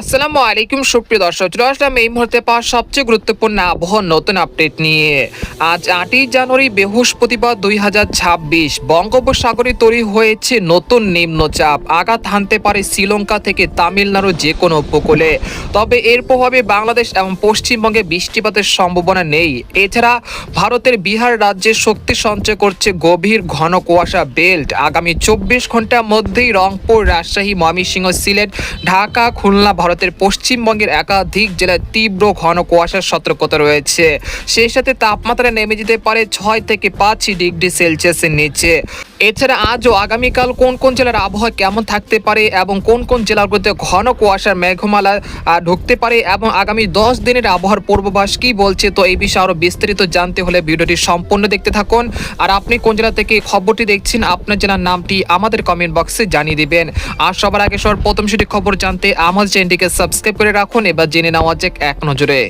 আসসালামু আলাইকুম সুপ্রিয় দর্শক, চলে আসলাম এই মুহূর্তে পাওয়া সবচেয়ে গুরুত্বপূর্ণ আবহাওয়ার নতুন আপডেট নিয়ে। আজ 8ই জানুয়ারি বৃহস্পতিবার 2026 বঙ্গোপসাগরে তৈরি হয়েছে নতুন নিম্নচাপ। আঘাত হানতে পারে শ্রীলঙ্কা থেকে তামিলনাড়ুর যে কোনো উপকূলে। তবে এর প্রভাবে বাংলাদেশ এবং পশ্চিমবঙ্গে বৃষ্টিপাতের সম্ভাবনা নেই। এছাড়া ভারতের বিহার রাজ্যে শক্তি সঞ্চয় করছে গভীর ঘন কুয়াশা বেল্ট। আগামী 24 ঘন্টার মধ্যেই রংপুর, রাজশাহী, ময়মনসিংহ, সিলেট, ঢাকা, খুলনা, ভারতের পশ্চিমবঙ্গের একাধিক জেলায় তীব্র ঘন কুয়াশার সতর্কতা রয়েছে। সেই সাথে তাপমাত্রা নেমে যেতে পারে 6 থেকে 5 ডিগ্রি সেলসিয়াসের নিচে। এছাড়া আজ ও আগামীকাল কোন কোন জেলার আবহাওয়া কেমন থাকতে পারে এবং কোন কোন জেলাগুলোতে ঘন কুয়াশার মেঘমালা ঢুকতে পারে এবং আগামী 10 দিনের আবহাওয়ার পূর্বাভাস কি বলছে, তো এই বিষয়ে আরো বিস্তারিত জানতে হলে ভিডিওটি সম্পূর্ণ দেখতে থাকুন। আর আপনি কোন জেলা থেকে খবরটি দেখছেন, আপনার জেলার নামটি আমাদের কমেন্ট বক্সে জানিয়ে দিবেন। আর সবার আগে প্রথম সেটি খবর জানতে আমাদের চ্যানেলটিকে সাবস্ক্রাইব করে রাখুন। এবার জেনে নেওয়া যাক এক নজরে।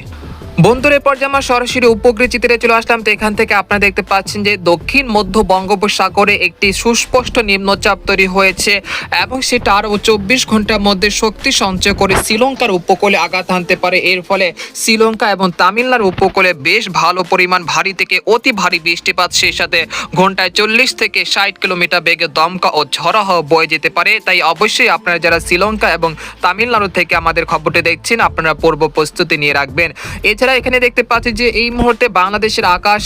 বন্ধুরা, পর্যায়ে আমরা সরাসরি উপগ্রহ চিত্রে চলে আসলাম। তো এখান থেকে আপনারা দেখতে পাচ্ছেন যে দক্ষিণ মধ্য বঙ্গোপসাগরে একটি সুস্পষ্ট নিম্নচাপ তৈরি হয়েছে এবং সেটা আরও 24 ঘন্টার মধ্যে শক্তি সঞ্চয় করে শ্রীলঙ্কার উপকূলে আঘাত হানতে পারে। এর ফলে শ্রীলঙ্কা এবং তামিলনাড়ু উপকূলে বেশ ভালো পরিমাণ ভারী থেকে অতি ভারী বৃষ্টিপাত, সেই সাথে ঘন্টায় 40 থেকে 60 কিলোমিটার বেগে দমকা ও ঝড়ো হাওয়া বয়ে যেতে পারে। তাই অবশ্যই আপনারা যারা শ্রীলঙ্কা এবং তামিলনাড়ু থেকে আমাদের খবরটি দেখছেন, আপনারা পূর্ব প্রস্তুতি নিয়ে রাখবেন। এছাড়া এখানে দেখতে পাচ্ছি যে এই মুহূর্তে বাংলাদেশের আকাশ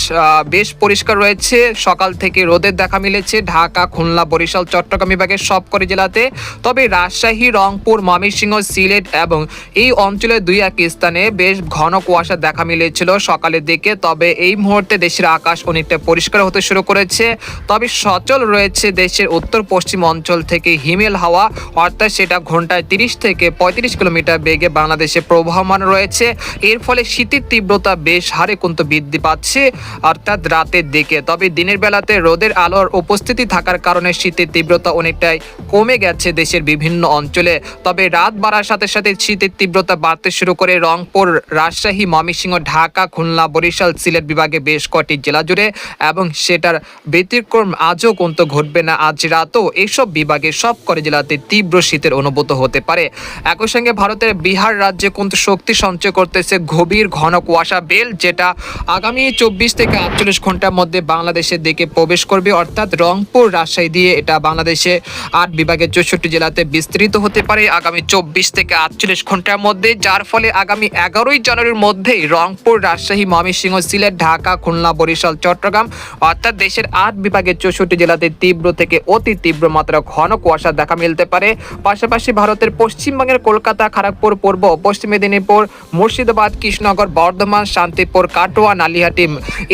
বেশ পরিষ্কার রয়েছে। সকাল থেকে রোদের দেখা মিলেছে ঢাকা, খুলনা, বরিশাল, চট্টগ্রাম বিভাগের সবকটি জেলাতে। তবে রাজশাহী, রংপুর, ময়মনসিংহ, সিলেট এবং এই অঞ্চলের 2-1 স্থানে বেশ ঘন কুয়াশা দেখা মিলেছিল সকালের দিকে। তবে এই মুহূর্তে দেশের আকাশ অনেকটা পরিষ্কার হতে শুরু করেছে। তবে সচল রয়েছে দেশের উত্তর পশ্চিম অঞ্চল থেকে হিমেল হাওয়া, অর্থাৎ সেটা ঘন্টায় 30 থেকে 35 কিলোমিটার বেগে বাংলাদেশে প্রবহমান রয়েছে। এর ফলে শীতের তীব্রতা বেশ হারে কিন্তু বৃদ্ধি পাচ্ছে, অর্থাৎ রাতের দিকে। তবে দিনের বেলাতে রোদের আলোর উপস্থিতি থাকার কারণে শীতের তীব্রতা অনেকটাই কমে গেছে দেশের বিভিন্ন অঞ্চলে। তবে রাত বাড়ার সাথে সাথে শীতের তীব্রতা বাড়তে শুরু করে রংপুর, রাজশাহী, ময়মনসিংহ, ঢাকা, খুলনা, বরিশাল, সিলেট বিভাগে বেশ কয়েকটি জেলা জুড়ে, এবং সেটার ব্যতিক্রম আজও কিন্তু ঘটবে না। আজ রাতও এইসব বিভাগে সবকটি জেলাতে তীব্র শীতের অনুভূত হতে পারে। একই সঙ্গে ভারতের বিহার রাজ্যে কিন্তু শক্তি সঞ্চয় করতেছে গভীর ঘন কুয়াশা বেল, যেটা আগামী 24 থেকে 48 ঘন্টার মধ্যে বাংলাদেশের দিকে প্রবেশ করবে। অর্থাৎ রংপুর, রাজশাহী দিয়ে এটা বাংলাদেশে 8 বিভাগের 64 জেলাতে বিস্তৃত হতে পারে আগামী 24 থেকে 48 ঘন্টার মধ্যে। যার ফলে আগামী 11ই জানুয়ারির মধ্যেই রংপুর, রাজশাহী, ময়মনসিংহ, সিলেট, ঢাকা, খুলনা, বরিশাল, চট্টগ্রাম, অর্থাৎ দেশের 8 বিভাগের 64 জেলাতে তীব্র থেকে অতি তীব্র মাত্রা ঘন কুয়াশা দেখা মিলতে পারে। পাশাপাশি ভারতের পশ্চিমবঙ্গের কলকাতা, খড়গপুর, পূর্ব পশ্চিম মেদিনীপুর, মুর্শিদাবাদ, কৃষ্ণনগর, বর্ধমান, শান্তিপুর, কাটোয়া, নালিহাটি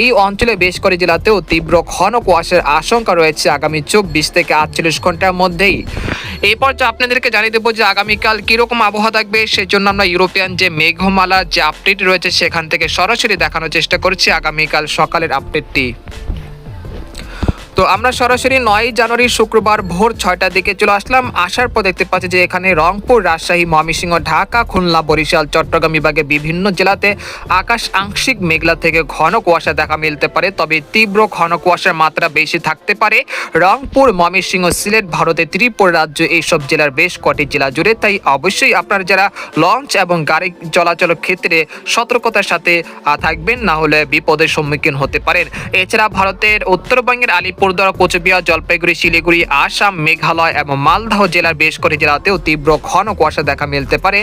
এই অঞ্চলে বেশ করে জেলাতেও তীব্র ঘন কুয়াশার আশঙ্কা রয়েছে আগামী 24 থেকে 48 ঘন্টার মধ্যেই। এই পর্যায়ে আপনাদেরকে জানিয়ে দেবো যে আগামীকাল কিরকম আবহাওয়া থাকবে। সেজন্য আমরা ইউরোপিয়ান যে মেঘমালার যে আপডেট রয়েছে সেখান থেকে সরাসরি দেখানোর চেষ্টা করছি আগামীকাল সকালের আপডেটটি। তো আমরা সরাসরি 9 জানুয়ারি শুক্রবার ভোর 6টার দিকে চলে আসলাম। আসার পর দেখতে পাচ্ছি যে এখানে রংপুর, রাজশাহী, ময়মনসিংহ, ঢাকা, খুলনা, বরিশাল, চট্টগ্রাম বিভাগে বিভিন্ন জেলাতে আকাশ আংশিক মেঘলা থেকে ঘন কুয়াশা দেখা মিলতে পারে। তবে তীব্র ঘন কুয়াশার মাত্রা বেশি থাকতে পারে রংপুর, ময়মনসিংহ, সিলেট, ভারতের ত্রিপুরা রাজ্য এইসব জেলার বেশ কটি জেলা জুড়ে। তাই অবশ্যই আপনারা যারা লঞ্চ এবং গাড়ি চলাচলের ক্ষেত্রে সতর্কতার সাথে থাকবেন, না হলে বিপদের সম্মুখীন হতে পারেন। এছাড়া ভারতের উত্তরবঙ্গের আলিপুরদুয়ার, কোচবিহার, জলপাইগুড়ি, শিলিগুড়ি, আসাম, মেঘালয় এবং মালদহ জেলার বেশ কটি জেলাতেও তীব্র ঘন কুয়াশা দেখা মিলতে পারে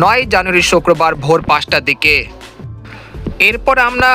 9 জানুয়ারি শুক্রবার ভোর 5টার দিকে। এরপর আমরা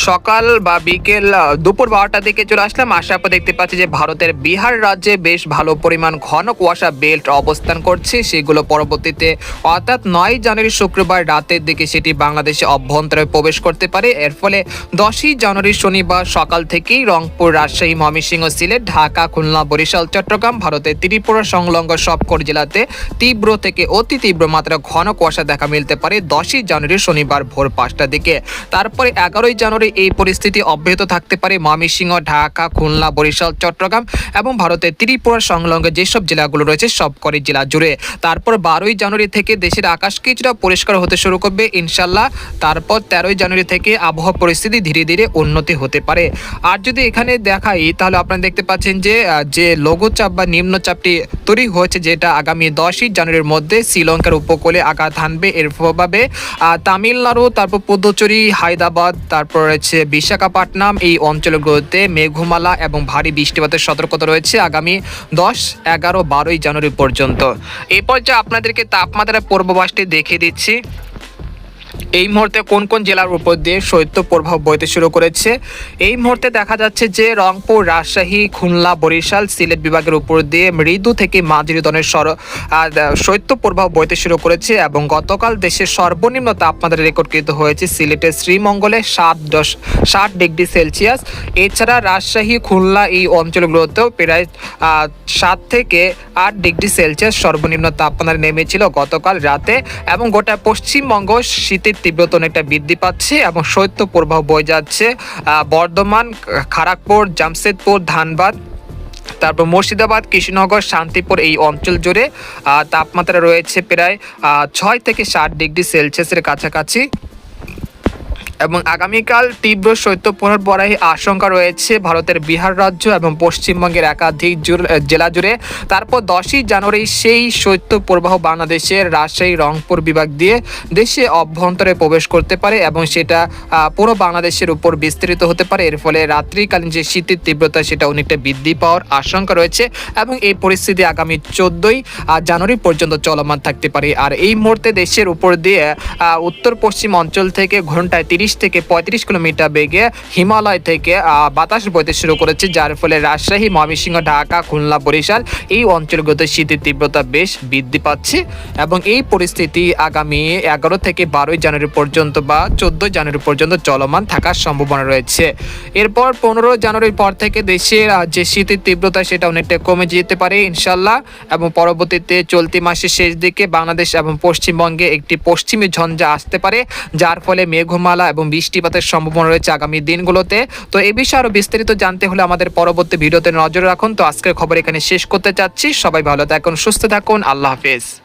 সকাল বা বিকেল দুপুর 12টার দিকে চলে আসলাম। আসার পর দেখতে পাচ্ছি যে ভারতের বিহার রাজ্যে বেশ ভালো পরিমাণ ঘন কুয়াশা বেল্ট অবস্থান করছে। সেগুলো পরবর্তীতে অর্থাৎ 9 জানুয়ারি শুক্রবার রাতের দিকে সেটি বাংলাদেশে অভ্যন্তরে প্রবেশ করতে পারে। এর ফলে 10ই জানুয়ারি শনিবার সকাল থেকেই রংপুর, রাজশাহী, ময়মনসিংহ, সিলেট, ঢাকা, খুলনা, বরিশাল, চট্টগ্রাম, ভারতের ত্রিপুরা সংলগ্ন সবকটি জেলাতে তীব্র থেকে অতি তীব্র মাত্রা ঘন কুয়াশা দেখা মিলতে পারে 10ই জানুয়ারি শনিবার ভোর 5টার দিকে। তারপরে 11ই জানুয়ারি এই পরিস্থিতি অব্যাহত থাকতে পারে ময়মনসিংহ, ঢাকা, খুলনা, বরিশাল, চট্টগ্রাম এবং ভারতের ত্রিপুরা সংলগ্ন যেসব জেলাগুলো রয়েছে সবকটি জেলা জুড়ে। তারপর 12ই জানুয়ারি থেকে দেশের আকাশ কিছুটা পরিষ্কার হতে শুরু করবে ইনশাল্লাহ। তারপর 13ই জানুয়ারি থেকে আবহাওয়া পরিস্থিতি ধীরে ধীরে উন্নতি হতে পারে। আর যদি এখানে দেখাই তাহলে আপনারা দেখতে পাচ্ছেন যে লঘুচাপ বা নিম্নচাপটি তৈরি হয়েছে, যেটা আগামী 10ই জানুয়ারির মধ্যে শ্রীলঙ্কার উপকূলে আঘাত হানবে। এর প্রভাবে তামিলনাড়ু, তারপর পুদুচেরি, হায়দ্রাবাদ, তারপর রয়েছে বিশাখাপট্টনম, এই অঞ্চলগুলোতে মেঘমালা এবং ভারী বৃষ্টিপাতের সতর্কতা রয়েছে আগামী 10, 11, 12ই জানুয়ারি পর্যন্ত। এই পর্যায়ে আপনাদেরকে তাপমাত্রার পূর্বাভাসটি দেখিয়ে দিচ্ছি। এই মুহূর্তে কোন কোন জেলার উপর দিয়ে শৈত্য প্রবাহ বইতে শুরু করেছে। এই মুহূর্তে দেখা যাচ্ছে যে রংপুর, রাজশাহী, খুলনা, বরিশাল, সিলেট বিভাগের উপর দিয়ে মৃদু থেকে মাঝারি ধরনের শৈত্য প্রবাহ বইতে শুরু করেছে এবং গতকাল দেশের সর্বনিম্ন তাপমাত্রা রেকর্ডকৃত হয়েছে সিলেটের শ্রীমঙ্গলে 7 ডিগ্রি সেলসিয়াস। এছাড়া রাজশাহী, খুলনা এই অঞ্চলগুলোতেও প্রায় 7 থেকে 8 ডিগ্রি সেলসিয়াস সর্বনিম্ন তাপমাত্রা নেমেছিল গতকাল রাতে। এবং গোটা পশ্চিমবঙ্গ শীতের তীব্রতা অনেকটা বৃদ্ধি পাচ্ছে এবং শৈত্য প্রবাহ বয়ে যাচ্ছে বর্ধমান, খড়গপুর, জামশেদপুর, ধানবাদ, তারপর মুর্শিদাবাদ, কৃষ্ণনগর, শান্তিপুর এই অঞ্চল জুড়ে তাপমাত্রা রয়েছে প্রায় 6 থেকে 7 ডিগ্রি সেলসিয়াসের কাছাকাছি। এবং আগামীকাল তীব্র শৈত্যপ্রবাহের বড়াই আশঙ্কা রয়েছে ভারতের বিহার রাজ্য এবং পশ্চিমবঙ্গের একাধিক জেলা জুড়ে। তারপর 10ই জানুয়ারি সেই শৈত্যপ্রবাহ বাংলাদেশের রাজশাহী, রংপুর বিভাগ দিয়ে দেশে অভ্যন্তরে প্রবেশ করতে পারে এবং সেটা পুরো বাংলাদেশের উপর বিস্তৃত হতে পারে। এর ফলে রাত্রিকালীন যে শীতের তীব্রতা সেটা অনেকটা বৃদ্ধি পাওয়ার আশঙ্কা রয়েছে এবং এই পরিস্থিতি আগামী 14ই জানুয়ারি পর্যন্ত চলমান থাকতে পারে। আর এই মুহূর্তে দেশের উপর দিয়ে উত্তর পশ্চিম অঞ্চল থেকে ঘন্টায় 30 থেকে 35 কিলোমিটার বেগে হিমালয় থেকে বাতাস বইতে শুরু করেছে, যার ফলে রাজশাহী, ময়মনসিংহ, ঢাকা, খুলনা, বরিশাল এই অঞ্চলগুলোতে শীতের তীব্রতা বেশ বৃদ্ধি পাচ্ছে এবং এই পরিস্থিতি আগামী 11 থেকে 12ই জানুয়ারি পর্যন্ত বা 14 জানুয়ারি পর্যন্ত চলমান থাকার সম্ভাবনা রয়েছে। এরপর 15 জানুয়ারির পর থেকে দেশের যে শীতের তীব্রতা সেটা অনেকটা কমে যেতে পারে ইনশাল্লাহ এবং পরবর্তীতে চলতি মাসের শেষ দিকে বাংলাদেশ এবং পশ্চিমবঙ্গে একটি পশ্চিমী ঝঞ্ঝা আসতে পারে, যার ফলে মেঘমালা এবং বৃষ্টিপাতের সম্ভাবনা রয়েছে আগামী দিনগুলোতে। তো এই বিষয়ে আরো বিস্তারিত জানতে হলে আমাদের পরবর্তী ভিডিওতে নজর রাখুন। তো আজকের খবর এখানে শেষ করতে চাচ্ছি। সবাই ভালো থাকুন, সুস্থ থাকুন, আল্লাহ হাফেজ।